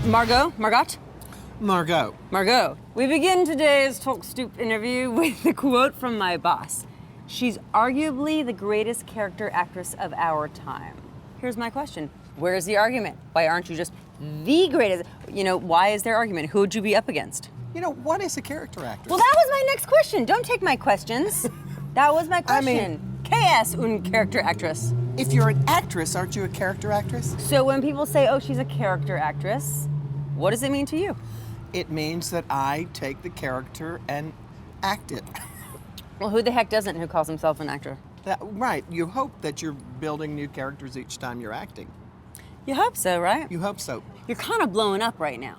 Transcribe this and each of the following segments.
Margo. We begin today's Talk Stoop interview with a quote from my boss. She's arguably the greatest character actress of our time. Here's my question. Where's the argument? Why aren't you just the greatest? Why is there argument? Who would you be up against? What is a character actress? Well, that was my next question. Don't take my questions. That was my question. ¿Qué es un character actress? If you're an actress, aren't you a character actress? So when people say, oh, she's a character actress, what does it mean to you? It means that I take the character and act it. Well, who the heck doesn't who calls himself an actor? Right. You hope that you're building new characters each time you're acting. You hope so, right? You hope so. You're kind of blowing up right now.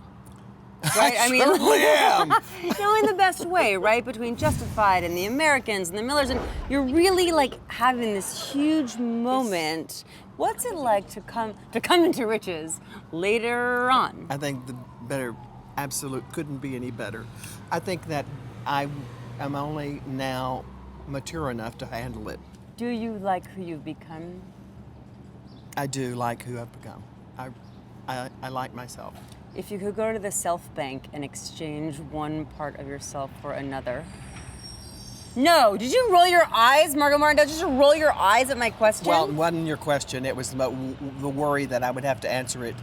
Right? I certainly am. In the best way, right? Between Justified and the Americans and the Millers, and you're really having this huge moment. What's it like to come into riches later on? I think the better absolute couldn't be any better. I think that I am only now mature enough to handle it. Do you like who you've become? I do like who I've become. I like myself. If you could go to the self bank and exchange one part of yourself for another. No, did you roll your eyes, Margo Martindale? Did you roll your eyes at my question? Well, it wasn't your question. It was the worry that I would have to answer it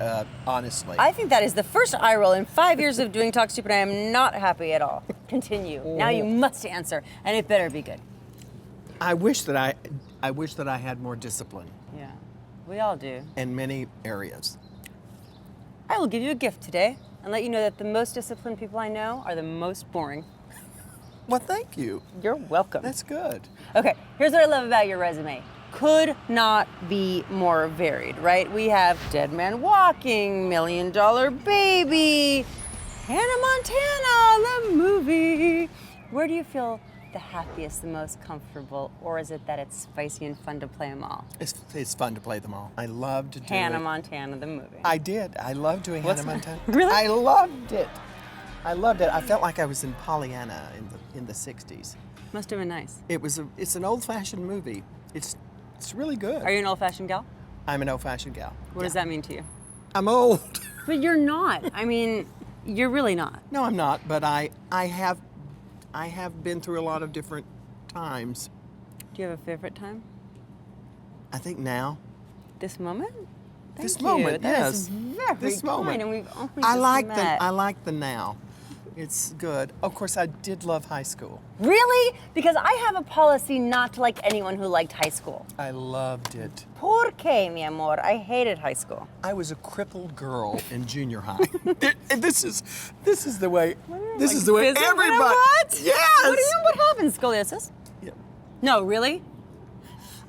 honestly. I think that is the first eye roll in 5 years of doing Talk Stupid. I am not happy at all. Continue. Now you must answer, and it better be good. I wish that I had more discipline. Yeah, we all do. In many areas. I will give you a gift today and let you know that the most disciplined people I know are the most boring. Well, thank you. You're welcome. That's good. Okay, here's what I love about your resume. Could not be more varied, right? We have Dead Man Walking, $1 Million Baby, Hannah Montana, the movie. Where do you feel the happiest, the most comfortable, or is it that it's spicy and fun to play them all? It's fun to play them all. I love to do Hannah Montana, the movie. I did. I loved doing Hannah Montana. Really? I loved it. I felt like I was in Pollyanna in the 60s. Must have been nice. It's an old-fashioned movie. It's really good. Are you an old-fashioned gal? I'm an old-fashioned gal. What does that mean to you? I'm old. But you're not. You're really not. No, I'm not, but I have been through a lot of different times. Do you have a favorite time? I think now. This moment? This moment, yes. This moment, and we've only I met. I like the now. It's good. Of course, I did love high school. Really? Because I have a policy not to like anyone who liked high school. I loved it. ¿Por qué, mi amor? I hated high school. I was a crippled girl in junior high. This is the way. This is the way everybody. What? Yes. What happened? Scoliosis? Yeah. No, really?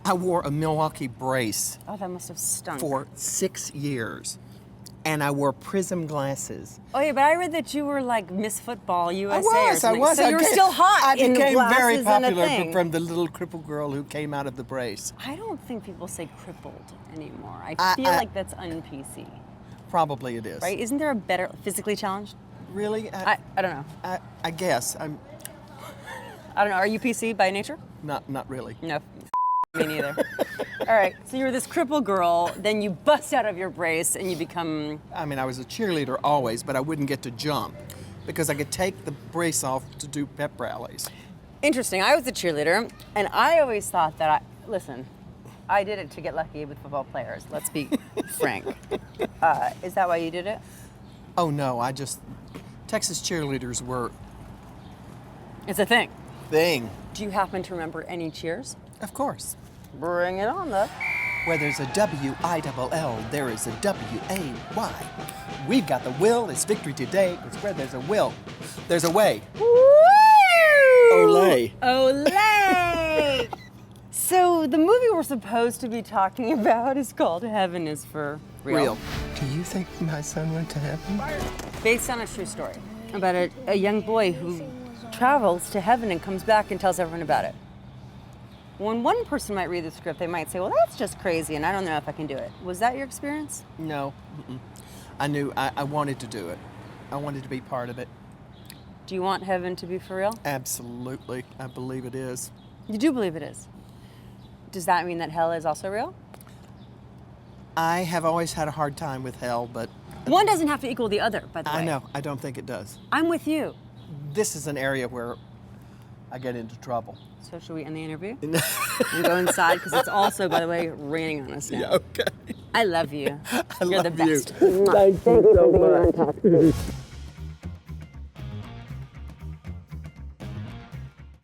I wore a Milwaukee brace Oh, that must have stunk. for 6 years, and I wore prism glasses. Oh yeah, but I read that you were like Miss Football USA. I was. So you were still hot in the I became very glasses and the popular thing. from the little crippled girl who came out of the brace. I don't think people say crippled anymore. I feel like that's un-PC. Probably it is. Right? Isn't there a better physically challenged? Really? I don't know. I guess I'm I don't know. Are you PC by nature? not really. No. Me neither. All right. So you're this crippled girl, then you bust out of your brace and you become. I was a cheerleader always, but I wouldn't get to jump because I could take the brace off to do pep rallies. Interesting. I was a cheerleader, and I always thought that I did it to get lucky with football players. Let's be frank. Is that why you did it? Oh no, Texas cheerleaders were It's a thing. thing. Do you happen to remember any cheers? Of course. Bring it on, though. Where there's a W-I-double-L, there is a W-A-Y. We've got the will, it's victory today. It's where there's a will, there's a way. Woo! Olay. Olay! So the movie we're supposed to be talking about is called Heaven is for Real. Do you think my son went to heaven? Based on a true story about a young boy who travels to heaven and comes back and tells everyone about it. When one person might read the script, they might say, well, that's just crazy, and I don't know if I can do it. Was that your experience? No. I knew I wanted to do it. I wanted to be part of it. Do you want heaven to be for real? Absolutely. I believe it is. You do believe it is. Does that mean that hell is also real? I have always had a hard time with hell, but One doesn't have to equal the other, by the way. I know. I don't think it does. I'm with you. This is an area where I get into trouble. So should we end the interview and go inside? Because it's also, by the way, raining on us now. Yeah, okay. I love you. I You're love the you. best. Thank you so much.